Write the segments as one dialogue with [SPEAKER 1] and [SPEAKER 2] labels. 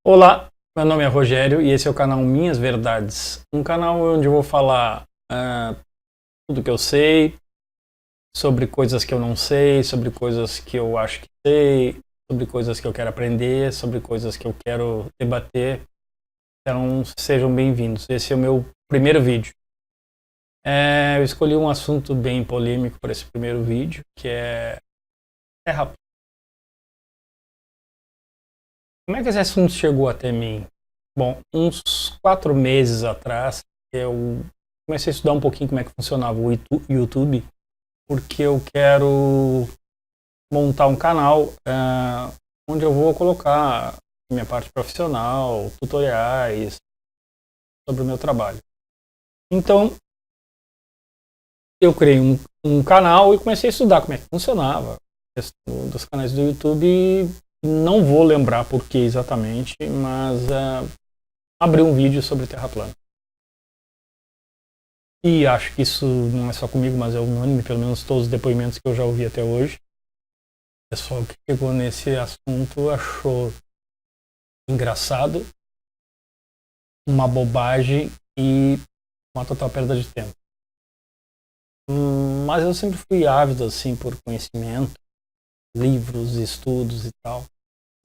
[SPEAKER 1] Olá, meu nome é Rogério e esse é o canal Minhas Verdades, um canal onde eu vou falar tudo que eu sei, sobre coisas que eu não sei, sobre coisas que eu acho que sei, sobre coisas que eu quero aprender, sobre coisas que eu quero debater. Então sejam bem-vindos, esse é o meu primeiro vídeo. Eu escolhi um assunto bem polêmico para esse primeiro vídeo, que é terra plana. Como é que esse assunto chegou até mim? Bom, uns 4 meses atrás, eu comecei a estudar um pouquinho como é que funcionava o YouTube, porque eu quero montar um canal onde eu vou colocar minha parte profissional, tutoriais sobre o meu trabalho. Então, eu criei um canal e comecei a estudar como é que funcionava dos canais do YouTube. Não vou lembrar por que exatamente, mas abri um vídeo sobre terra plana. E acho que isso não é só comigo, mas é unânime, pelo menos todos os depoimentos que eu já ouvi até hoje. O pessoal que chegou nesse assunto achou engraçado, uma bobagem e uma total perda de tempo. Mas eu sempre fui ávido assim por conhecimento, livros, estudos e tal.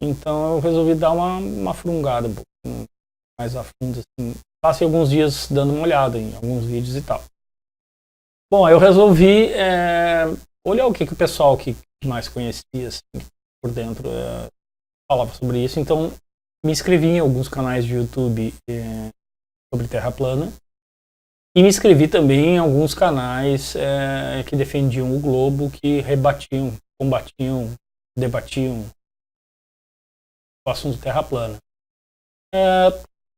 [SPEAKER 1] Então eu resolvi dar uma frungada um pouco mais a fundo. Assim. Passei alguns dias dando uma olhada em alguns vídeos e tal. Bom, aí eu resolvi olhar o que o pessoal que mais conhecia assim, por dentro falava sobre isso. Então me inscrevi em alguns canais de YouTube sobre terra plana e me inscrevi também em alguns canais que defendiam o globo, que rebatiam, combatiam, debatiam o assunto terra plana.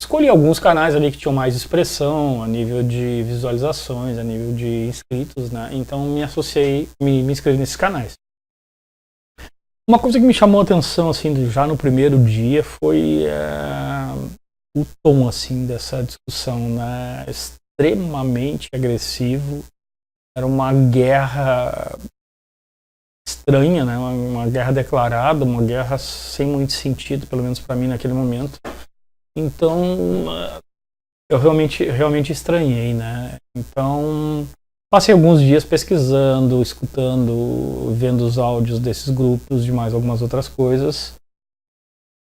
[SPEAKER 1] Escolhi alguns canais ali que tinham mais expressão a nível de visualizações, a nível de inscritos, né? Então me associei, me inscrevi nesses canais. Uma coisa que me chamou a atenção assim já no primeiro dia foi o tom assim dessa discussão, né? Extremamente agressivo. Era uma guerra estranha, né? Uma guerra declarada, uma guerra sem muito sentido, pelo menos para mim naquele momento. Então eu realmente estranhei, né? Então passei alguns dias pesquisando, escutando, vendo os áudios desses grupos, de mais algumas outras coisas,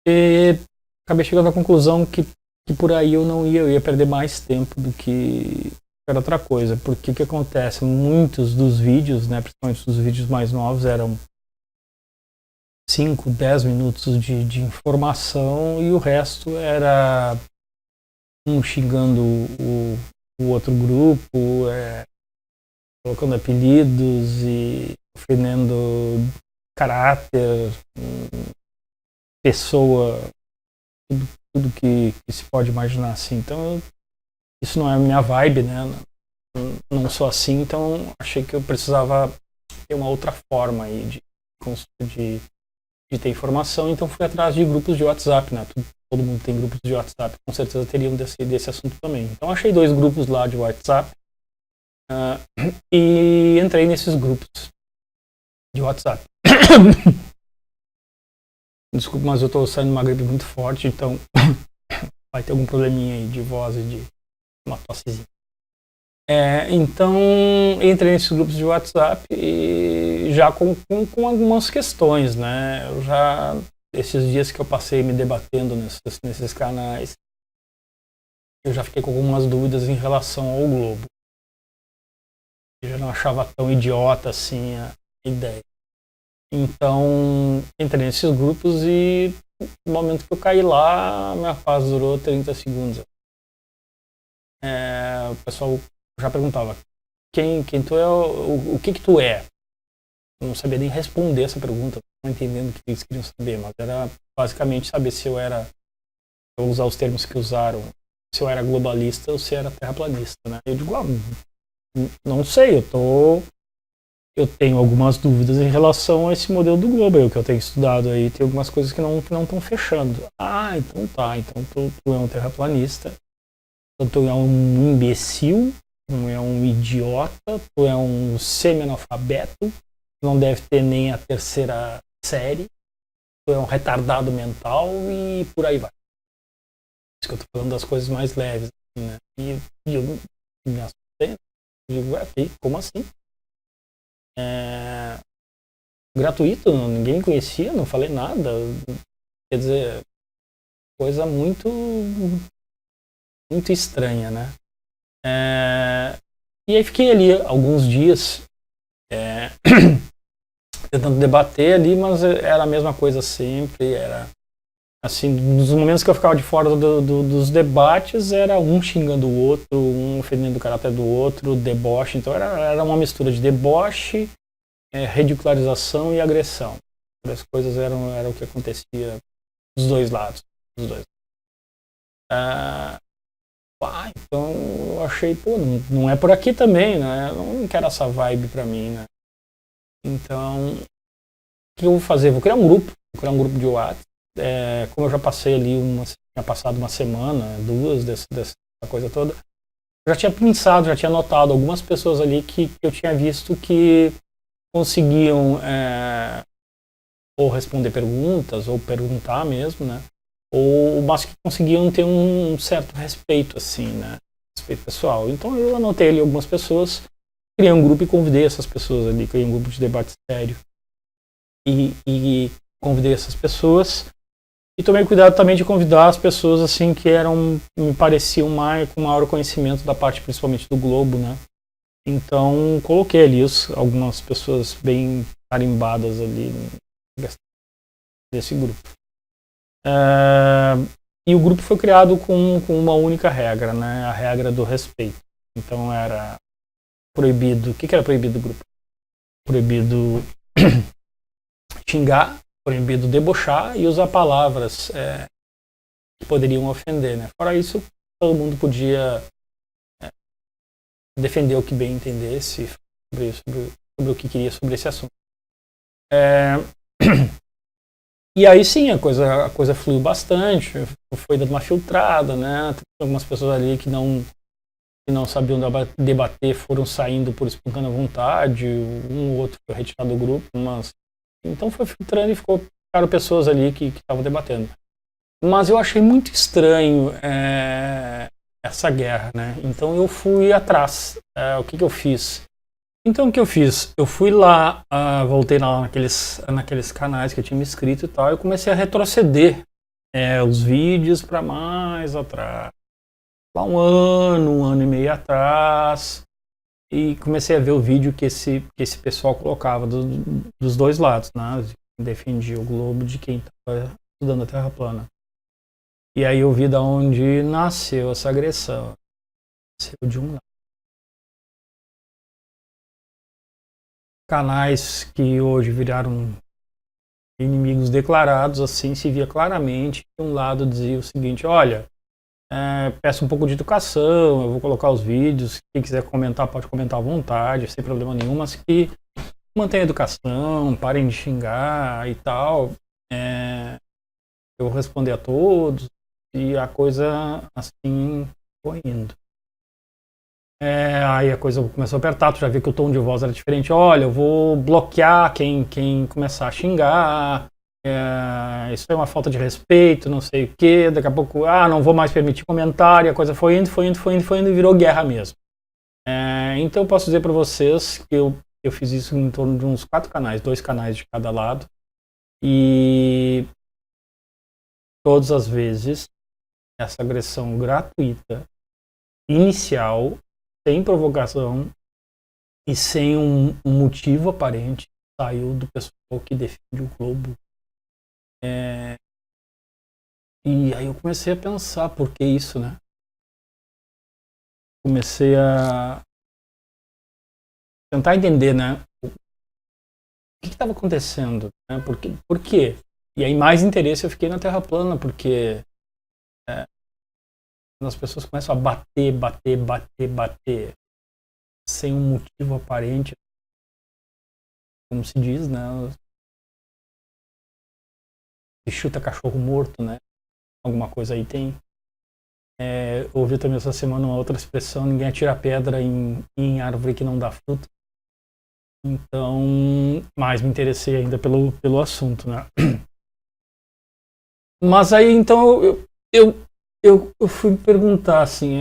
[SPEAKER 1] e acabei chegando à conclusão que por aí eu ia perder mais tempo do que era outra coisa, porque o que acontece? Muitos dos vídeos, né, principalmente os vídeos mais novos, eram 5, 10 minutos de informação e o resto era um xingando o outro grupo, colocando apelidos e ofendendo caráter, pessoa, tudo que se pode imaginar assim. Então isso não é a minha vibe, né? Não sou assim, então achei que eu precisava ter uma outra forma aí de ter informação, então fui atrás de grupos de WhatsApp, né? Todo mundo tem grupos de WhatsApp, com certeza teriam desse assunto também. Então achei 2 grupos lá de WhatsApp e entrei nesses grupos de WhatsApp. Desculpa, mas eu estou saindo de uma gripe muito forte, então vai ter algum probleminha aí de voz e de uma tossezinha. Então entrei nesses grupos de WhatsApp e já com algumas questões, né? Eu já esses dias que eu passei me debatendo nesses canais, eu já fiquei com algumas dúvidas em relação ao globo. Eu já não achava tão idiota assim a ideia. Então entrei nesses grupos e no momento que eu caí lá, minha paz durou 30 segundos. O pessoal já perguntava quem tu é, o que tu é. Eu não sabia nem responder essa pergunta, não entendendo o que eles queriam saber, mas era basicamente saber se eu era, eu usar os termos que usaram, se eu era globalista ou se era terraplanista, né? Eu digo, não sei, eu tenho algumas dúvidas em relação a esse modelo do globo, o que eu tenho estudado aí, tem algumas coisas que não estão fechando. Então tá, então tu é um terraplanista, então tu é um imbecil, tu é um idiota, tu é um semi-analfabeto, não deve ter nem a 3ª série, tu é um retardado mental e por aí vai. que eu tô falando das coisas mais leves, assim, né? E eu me assustei, digo, como assim? Gratuito, ninguém me conhecia, não falei nada. Quer dizer, coisa muito estranha, né? E aí fiquei ali alguns dias tentando debater ali, mas era a mesma coisa sempre, era assim, nos momentos que eu ficava de fora dos debates, era um xingando o outro, um ofendendo o caráter do outro, deboche, então era uma mistura de deboche, ridicularização e agressão. As coisas eram o que acontecia dos dois lados. Dos dois. Então eu achei, pô, não é por aqui também, né? Eu não quero essa vibe pra mim, né? Então, o que eu vou fazer? Vou criar um grupo de WhatsApp. Como eu já passei ali, tinha passado uma semana, duas dessa coisa toda, eu já tinha pensado, já tinha notado algumas pessoas ali que eu tinha visto que conseguiam ou responder perguntas, ou perguntar mesmo, né? Mas que conseguiam ter um certo respeito, assim, né? Respeito pessoal. Então eu anotei ali algumas pessoas, criei um grupo e convidei essas pessoas ali, criei um grupo de debate sério. E convidei essas pessoas e tomei cuidado também de convidar as pessoas assim que me pareciam com maior conhecimento da parte principalmente do Globo, né? Então coloquei ali algumas pessoas bem carimbadas ali desse grupo. E o grupo foi criado com uma única regra, né? A regra do respeito. Então era proibido. O que era proibido do grupo? Proibido xingar, proibido debochar e usar palavras que poderiam ofender, né? Fora isso, todo mundo podia defender o que bem entendesse sobre o que queria sobre esse assunto. E aí sim, a coisa fluiu bastante, foi dando uma filtrada, né? Tem algumas pessoas ali que não sabiam debater foram saindo por espontânea vontade, um ou outro foi retirado do grupo, mas então foi filtrando e ficaram pessoas ali que estavam debatendo. Mas eu achei muito estranho essa guerra, né? Então eu fui atrás. O que eu fiz? Então o que eu fiz? Eu fui lá, voltei lá naqueles canais que eu tinha me inscrito e tal, e eu comecei a retroceder os vídeos para mais atrás. Lá um ano e meio atrás, e comecei a ver o vídeo que esse pessoal colocava dos dois lados, né? Defendia o globo de quem estava estudando a Terra plana. E aí eu vi de onde nasceu essa agressão. Nasceu de um lado. Canais que hoje viraram inimigos declarados, assim, se via claramente que um lado dizia o seguinte: olha, peço um pouco de educação, eu vou colocar os vídeos, quem quiser comentar pode comentar à vontade, sem problema nenhum, mas que mantenha a educação, parem de xingar e tal. Eu vou responder a todos, e a coisa assim foi indo. Aí a coisa começou a apertar, tu já viu que o tom de voz era diferente. Olha, eu vou bloquear quem começar a xingar, isso é uma falta de respeito, não sei o que. Daqui a pouco, não vou mais permitir comentário. A coisa foi indo e virou guerra mesmo. Então eu posso dizer para vocês que eu fiz isso em torno de uns 4 canais, 2 canais de cada lado. E todas as vezes essa agressão gratuita, inicial, sem provocação e sem um motivo aparente, saiu do pessoal que defende o Globo. E aí eu comecei a pensar, por que isso, né? Comecei a tentar entender, né? O que estava acontecendo, né? Por quê? E aí mais interesse eu fiquei na Terra plana, porque quando as pessoas começam a bater, sem um motivo aparente, como se diz, né? Se chuta cachorro morto, né? Alguma coisa aí tem. Ouvi também essa semana uma outra expressão: ninguém atira pedra em árvore que não dá fruto. Então, mais me interessei ainda pelo assunto, né? Mas aí, então, eu eu fui perguntar assim,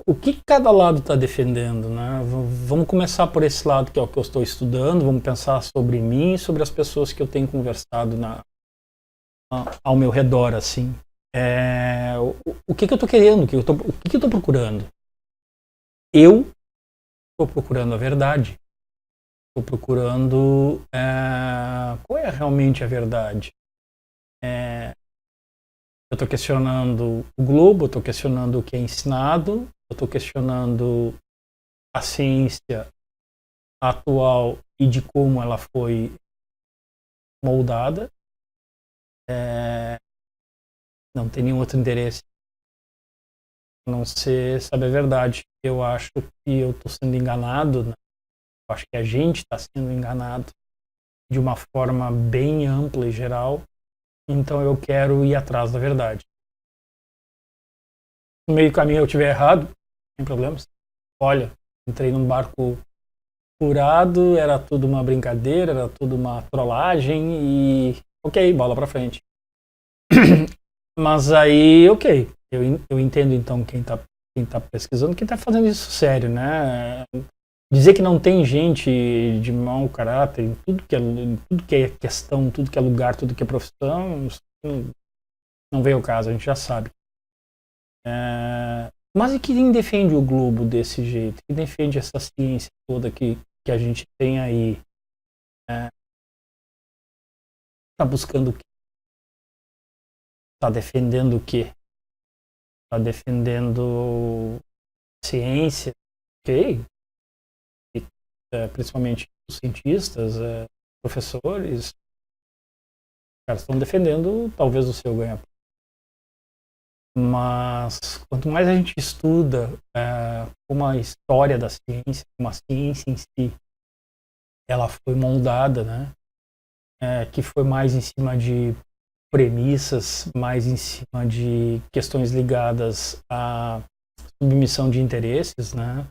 [SPEAKER 1] o que cada lado está defendendo, né? Vamos começar por esse lado que é o que eu estou estudando, vamos pensar sobre mim e sobre as pessoas que eu tenho conversado ao meu redor, assim. O que eu estou querendo, o que eu estou procurando? Eu estou procurando a verdade. Estou procurando qual é realmente a verdade. Eu estou questionando o globo, eu estou questionando o que é ensinado, eu estou questionando a ciência atual e de como ela foi moldada. Não tem nenhum outro interesse a não ser saber a verdade. Eu acho que eu estou sendo enganado, né? Eu acho que a gente está sendo enganado de uma forma bem ampla e geral. Então eu quero ir atrás da verdade. No meio do caminho eu estiver errado, sem problemas. Olha, entrei num barco furado, era tudo uma brincadeira, era tudo uma trollagem e ok, bola pra frente. Mas aí, ok, eu entendo então quem tá pesquisando, quem tá fazendo isso sério, né? Dizer que não tem gente de mau caráter em tudo que é questão, tudo que é lugar, tudo que é profissão, não vem ao caso, a gente já sabe. Mas e quem defende o globo desse jeito? Quem defende essa ciência toda que a gente tem aí? Está buscando o quê? Está defendendo o quê? Está defendendo ciência? Ok. Principalmente os cientistas, professores, caras estão defendendo talvez o seu ganho. Mas quanto mais a gente estuda como a história da ciência, como a ciência em si, ela foi moldada, né? Que foi mais em cima de premissas, mais em cima de questões ligadas à submissão de interesses, né?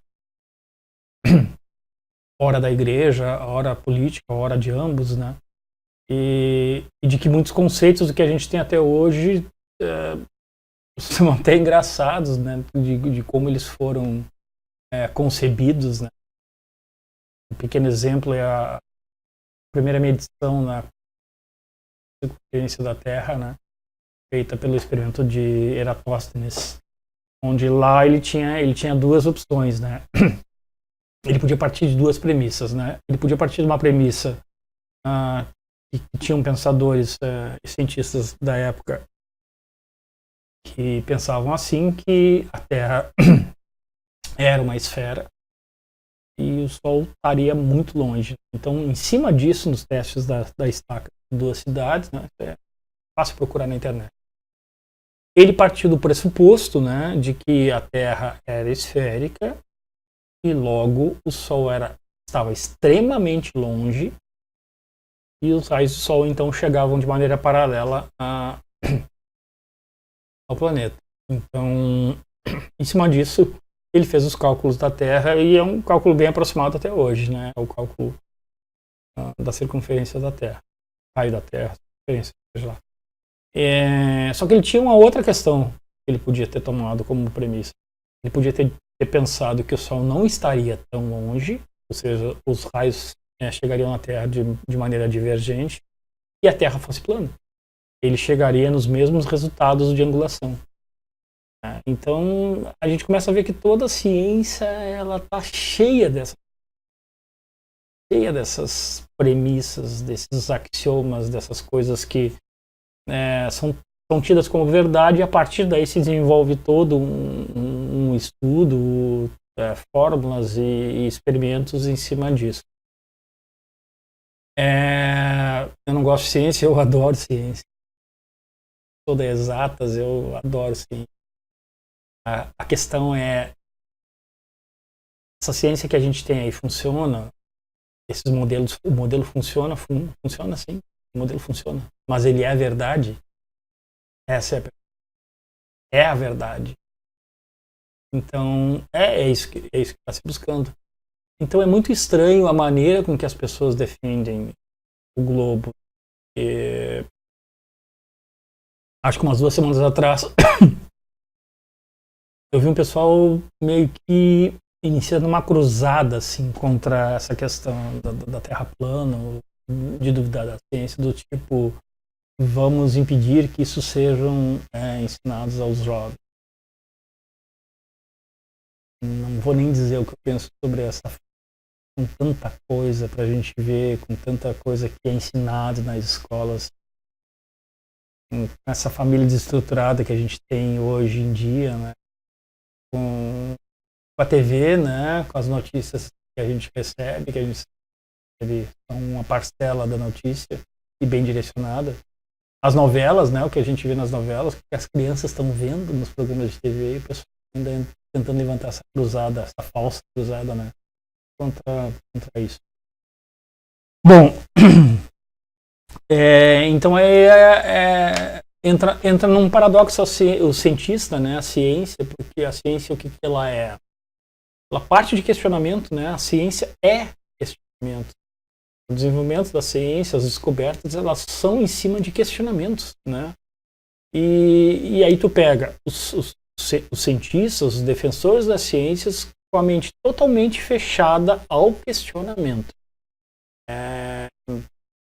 [SPEAKER 1] Hora da igreja, hora política, hora de ambos, né? E de que muitos conceitos que a gente tem até hoje são até engraçados, né? De como eles foram concebidos, né? Um pequeno exemplo é a primeira medição na circunferência da Terra, né? Feita pelo experimento de Eratóstenes, onde lá ele tinha duas opções, né? Ele podia partir de duas premissas, né? Ele podia partir de uma premissa que tinham pensadores e cientistas da época que pensavam assim, que a Terra era uma esfera e o Sol estaria muito longe. Então, em cima disso, nos testes da estaca de duas cidades, né? É fácil procurar na internet. Ele partiu do pressuposto, né, de que a Terra era esférica e logo o Sol estava extremamente longe e os raios do Sol então chegavam de maneira paralela ao planeta. Então, em cima disso, ele fez os cálculos da Terra e é um cálculo bem aproximado até hoje, né? É o cálculo da circunferência da Terra, raio da Terra, circunferência, seja lá. Só que ele tinha uma outra questão que ele podia ter tomado como premissa. Ele podia ter pensado que o Sol não estaria tão longe, ou seja, os raios chegariam na Terra de maneira divergente e a Terra fosse plana. Ele chegaria nos mesmos resultados de angulação. Então, a gente começa a ver que toda a ciência ela está cheia dessas premissas, desses axiomas, dessas coisas que são tidas como verdade e a partir daí se desenvolve todo um estudo, fórmulas e experimentos em cima disso. Eu não gosto de ciência, eu adoro ciência. Todas exatas, eu adoro ciência. A questão é, essa ciência que a gente tem aí funciona? Esses modelos, o modelo funciona sim, o modelo funciona, mas ele é a verdade? Essa é a verdade. Então, é isso que está se buscando. Então é muito estranho a maneira com que as pessoas defendem o globo. Acho que umas 2 semanas atrás eu vi um pessoal meio que iniciando uma cruzada assim contra essa questão da Terra plana, de duvidar da ciência, do tipo, vamos impedir que isso sejam ensinados aos jovens. Não vou nem dizer o que eu penso sobre essa, com tanta coisa para a gente ver, com tanta coisa que é ensinado nas escolas, com essa família desestruturada que a gente tem hoje em dia, né? Com a TV, né? Com as notícias que a gente recebe, que a gente recebe uma parcela da notícia e bem direcionada. As novelas, né? O que a gente vê nas novelas, o que as crianças estão vendo nos programas de TV, e o pessoal ainda tentando levantar essa cruzada, essa falsa cruzada, né? Contra isso. Bom, então entra num paradoxo o cientista, né? A ciência, porque a ciência, o que ela é? Ela parte de questionamento, né? A ciência é questionamento. O desenvolvimento da ciência, as descobertas, elas são em cima de questionamentos, né? E aí tu pega os cientistas, os defensores das ciências, com a mente totalmente fechada ao questionamento.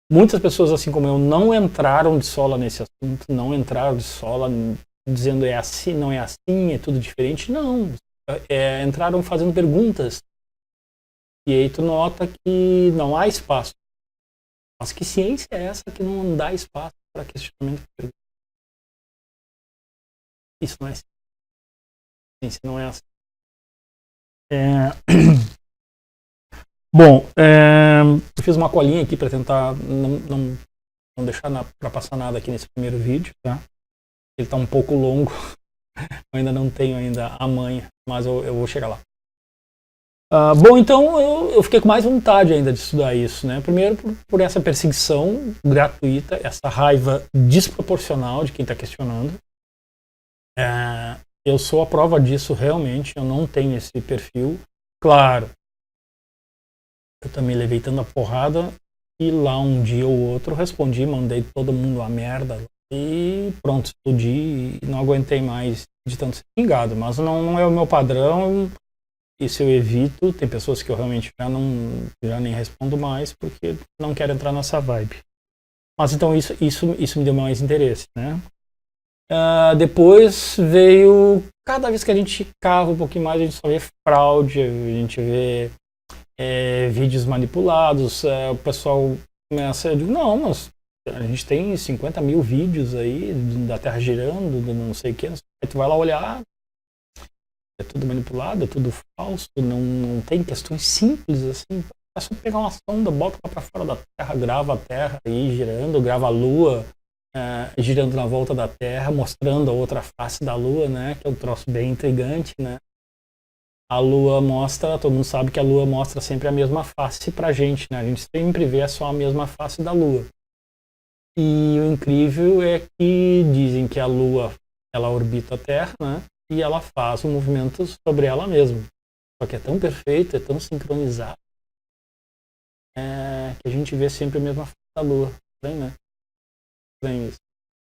[SPEAKER 1] Muitas pessoas, assim como eu, não entraram de sola nesse assunto, não entraram de sola dizendo é assim, não é assim, é tudo diferente. Não. Entraram fazendo perguntas. E aí tu nota que não há espaço. Mas que ciência é essa que não dá espaço para questionamento? Isso não é ciência. Ciência não é assim. Bom, eu fiz uma colinha aqui para tentar não deixar para passar nada aqui nesse primeiro vídeo, tá? Ele está um pouco longo, eu ainda não tenho a manha, mas eu vou chegar lá. Bom, então eu fiquei com mais vontade ainda de estudar isso, né? Primeiro por essa perseguição gratuita, essa raiva desproporcional de quem está questionando. Eu sou a prova disso realmente, eu não tenho esse perfil. Claro, eu também levei tanta porrada e lá um dia ou outro respondi, mandei todo mundo a merda e pronto, explodi e não aguentei mais de tanto ser xingado. Mas não é o meu padrão. Isso eu evito, tem pessoas que eu realmente já nem respondo mais porque não quero entrar nessa vibe. Mas então isso me deu mais interesse, né? Depois veio, cada vez que a gente cava um pouquinho mais, a gente só vê fraude, a gente vê vídeos manipulados, o pessoal começa, eu digo, não, mas a gente tem 50 mil vídeos aí da Terra girando, do não sei o que, aí tu vai lá olhar, é tudo manipulado, é tudo falso, não tem questões simples assim. É só pegar uma sonda, bota lá pra fora da Terra, grava a Terra aí girando, grava a Lua girando na volta da Terra, mostrando a outra face da Lua, né? Que é um troço bem intrigante, né? A Lua mostra, todo mundo sabe que a Lua mostra sempre a mesma face pra gente, né? A gente sempre vê só a mesma face da Lua. E o incrível é que dizem que a Lua, ela orbita a Terra, né? E ela faz um movimento sobre ela mesma. Só que é tão perfeito, é tão sincronizado, que a gente vê sempre a mesma face da Lua. Estranho, né? Estranho isso.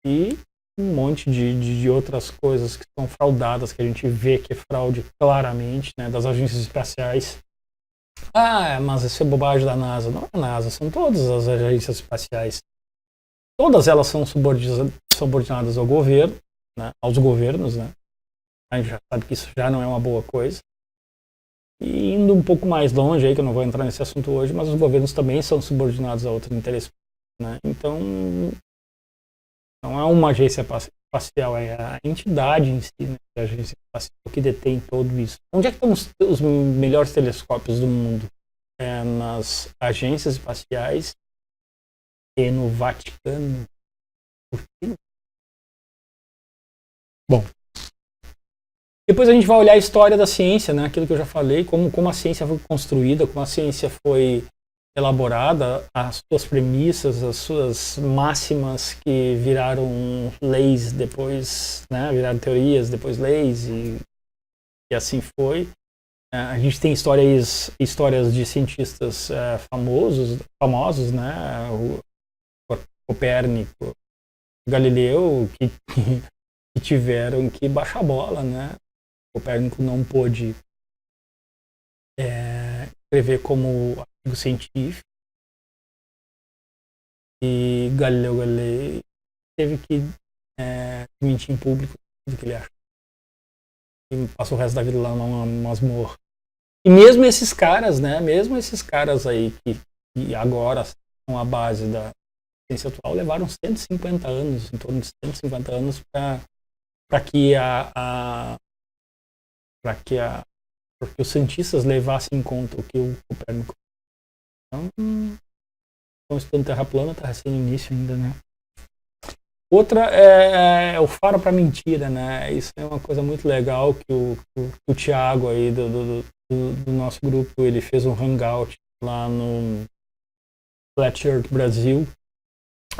[SPEAKER 1] E um monte de outras coisas que são fraudadas, que a gente vê que é fraude claramente, né? Das agências espaciais. Mas isso é bobagem da NASA. Não é a NASA, são todas as agências espaciais. Todas elas são subordinadas ao governo, né? Aos governos, né? A gente já sabe que isso já não é uma boa coisa. E indo um pouco mais longe, aí, que eu não vou entrar nesse assunto hoje, mas os governos também são subordinados a outros interesses, né? Então, não é uma agência espacial, é a entidade em si, né? A agência espacial que detém tudo isso. Onde é que estão os melhores telescópios do mundo? Nas agências espaciais e no Vaticano. Por quê? Bom, depois a gente vai olhar a história da ciência, né? Aquilo que eu já falei, como a ciência foi construída, como a ciência foi elaborada, as suas premissas, as suas máximas que viraram leis depois, né? Viraram teorias, depois leis e assim foi. A gente tem histórias de cientistas famosos, né? O Copérnico, Galileu, que tiveram que baixar a bola, né? Copérnico não pôde escrever como artigo científico, e Galileu Galilei teve que admitir em público tudo que ele acha. E passou o resto da vida lá numa masmorra. E mesmo esses caras, né, mesmo esses caras aí que agora são a base da ciência atual, levaram 150 anos, em torno de 150 anos, para que os cientistas levassem em conta o que o Copérnico. Então, estão estudando Terra plana, está recém no início ainda, né? Outra é o faro para mentira, né? Isso é uma coisa muito legal que o Thiago aí do nosso grupo, ele fez um hangout lá no Flat Earth Brasil,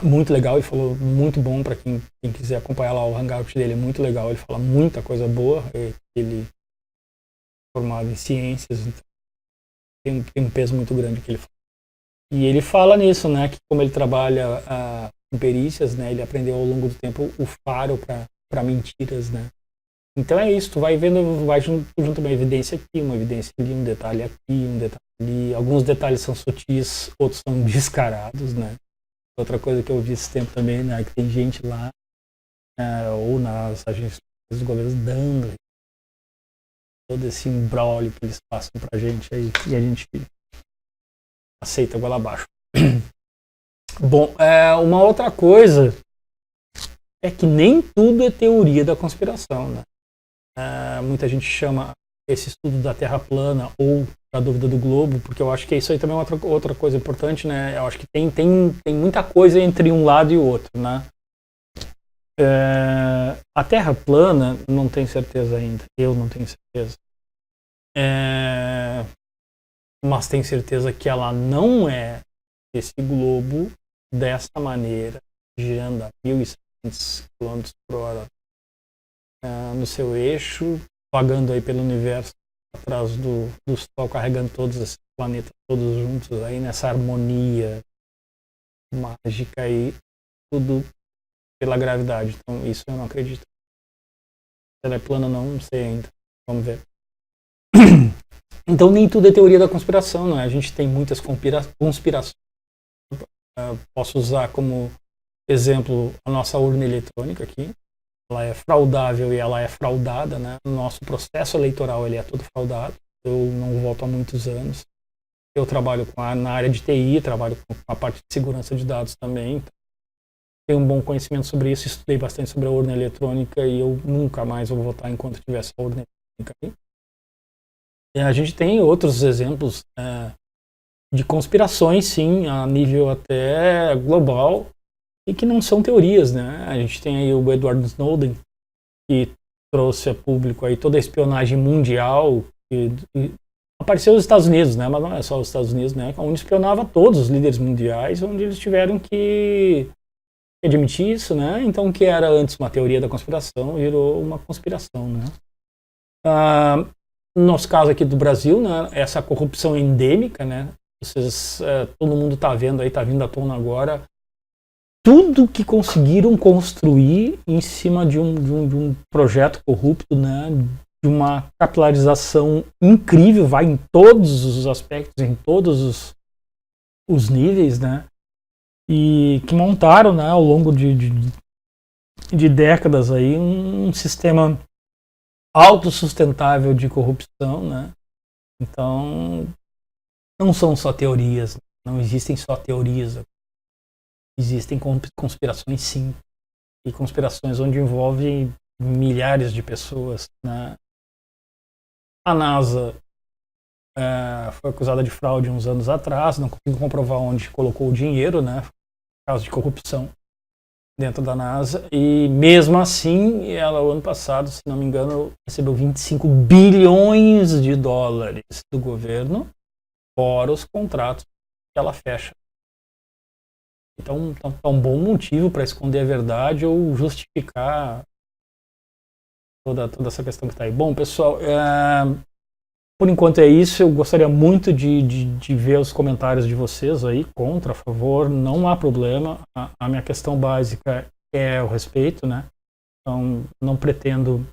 [SPEAKER 1] muito legal, ele falou muito bom para quem quiser acompanhar lá o hangout dele, é muito legal, ele fala muita coisa boa, ele é formado em ciências, então tem um peso muito grande que ele fala. E ele fala nisso, né, que como ele trabalha com perícias, né, ele aprendeu ao longo do tempo o faro para mentiras, né. Então é isso, tu vai vendo, vai junto uma evidência aqui, uma evidência ali, um detalhe aqui, um detalhe ali. Alguns detalhes são sutis, outros são descarados, né. Outra coisa que eu vi esse tempo também, né, que tem gente lá, ou nas agências dos governos dando todo esse imbróglio que eles passam pra gente aí, e a gente aceita goela abaixo. Bom, uma outra coisa é que nem tudo é teoria da conspiração, né? Muita gente chama esse estudo da Terra plana ou da dúvida do globo, porque eu acho que isso aí também é outra coisa importante, né? Eu acho que tem muita coisa entre um lado e o outro, né? A Terra plana, não tenho certeza ainda, eu não tenho certeza. Mas tenho certeza que ela não é esse globo dessa maneira, girando a 1.700 km por hora no seu eixo, vagando aí pelo universo, atrás do Sol, carregando todos esses planetas todos juntos aí nessa harmonia mágica aí, tudo pela gravidade. Então isso eu não acredito. Se ela é plana não sei ainda. Vamos ver. Então nem tudo é teoria da conspiração, não é? A gente tem muitas conspirações. Posso usar como exemplo a nossa urna eletrônica aqui. Ela é fraudável e ela é fraudada, né? O nosso processo eleitoral ele é todo fraudado. Eu não voto há muitos anos. Eu trabalho na área de TI, trabalho com a parte de segurança de dados também. Então, tenho um bom conhecimento sobre isso, estudei bastante sobre a urna eletrônica e eu nunca mais vou votar enquanto tiver essa urna eletrônica aí. E a gente tem outros exemplos de conspirações, sim, a nível até global, e que não são teorias, né? A gente tem aí o Edward Snowden, que trouxe a público aí toda a espionagem mundial, que apareceu nos Estados Unidos, né? Mas não é só os Estados Unidos, né? Onde espionava todos os líderes mundiais, onde eles tiveram que admitir isso, né? Então, o que era antes uma teoria da conspiração virou uma conspiração, né? No nosso caso aqui do Brasil, né? Essa corrupção endêmica, né? Todo mundo está vendo aí, está vindo à tona agora, tudo que conseguiram construir em cima de um projeto corrupto, né? De uma capilarização incrível, vai em todos os aspectos, em todos os níveis, né? E que montaram, né, ao longo de décadas aí um sistema autossustentável de corrupção, né? Então não são só teorias, não existem só teorias, existem conspirações sim, e conspirações onde envolvem milhares de pessoas, né? A NASA foi acusada de fraude uns anos atrás, não conseguiu comprovar onde colocou o dinheiro, né? Caso de corrupção dentro da NASA, e mesmo assim ela, o ano passado, se não me engano, recebeu 25 bilhões de dólares do governo, fora os contratos que ela fecha. Então é um bom motivo para esconder a verdade ou justificar toda essa questão que está aí. Bom, pessoal, por enquanto é isso. Eu gostaria muito de ver os comentários de vocês aí, contra, a favor, não há problema. A minha questão básica é o respeito, né? Então, não pretendo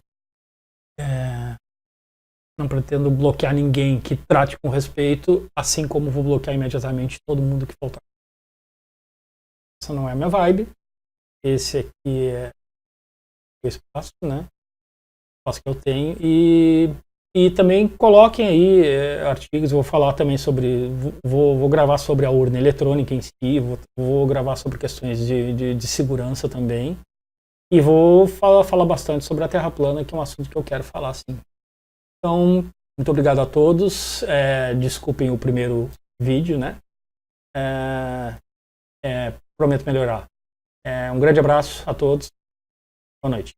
[SPEAKER 1] Não pretendo bloquear ninguém que trate com respeito, assim como vou bloquear imediatamente todo mundo que faltar. Essa não é a minha vibe. Esse aqui é o espaço, né? O espaço que eu tenho. E também coloquem aí artigos. Vou falar também sobre. Vou gravar sobre a urna eletrônica em si. Vou gravar sobre questões de segurança também. E vou falar bastante sobre a Terra plana, que é um assunto que eu quero falar, sim. Então, muito obrigado a todos. Desculpem o primeiro vídeo, né? Prometo melhorar. Um grande abraço a todos. Boa noite.